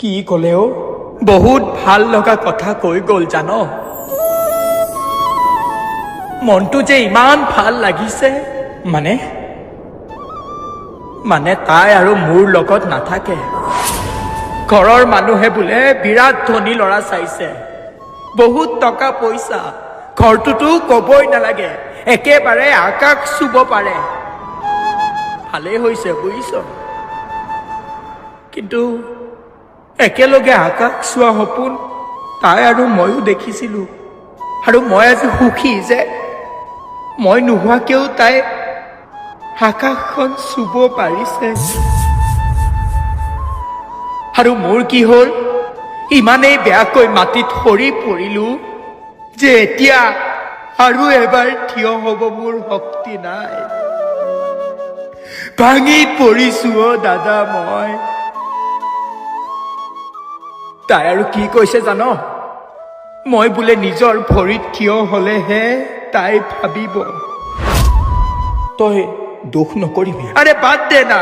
কি ক'লেও বহুত ভাল লগা কথা কৈ গ'ল জান। মনটো যে ইমান ভাল লাগিছে। মানে তাই আৰু মোৰ লগত নাথাকে। ঘৰৰ মানুহে বোলে বিৰাট ধনী ল'ৰা চাইছে, বহুত টকা পইচা, ঘৰটোতো ক'বই নালাগে, একেবাৰে আকাশ চুব পাৰে। ভালেই হৈছে বুজিছ। কিন্তু একেলগে আকাশ চোৱা সপোন তাই আৰু ময়ো দেখিছিলো। আৰু মই আজি সুখী যে মই নোহোৱাকেও তাই আকাশখন চুব পাৰিছে। আৰু মোৰ কি হ'ল, ইমানেই বেয়াকৈ মাটিত সৰি পৰিলো যে এতিয়া আৰু এবাৰ থিয় হ'ব মোৰ শক্তি নাই। ভাঙি পৰিছো দাদা মই। তাই আৰু কি কৈছে জান? মই বোলে নিজৰ ভৰিত থিয় হলেহে তাই ভাবিব। তই দুখ নকৰিবি। আৰে বাদ দে না।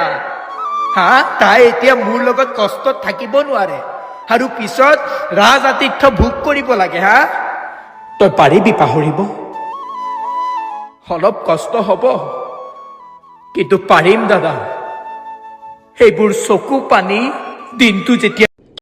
তাই এতিয়া মোৰ লগত কষ্টত থাকিব নোৱাৰে আৰু পিছত ৰাজ আতিথ্য ভোগ কৰিব লাগে। তই পাৰিবি পাহৰিব? অলপ কষ্ট হ'ব, কিন্তু পাৰিম দাদা। সেইবোৰ চকু পানী দিনটো যেতিয়া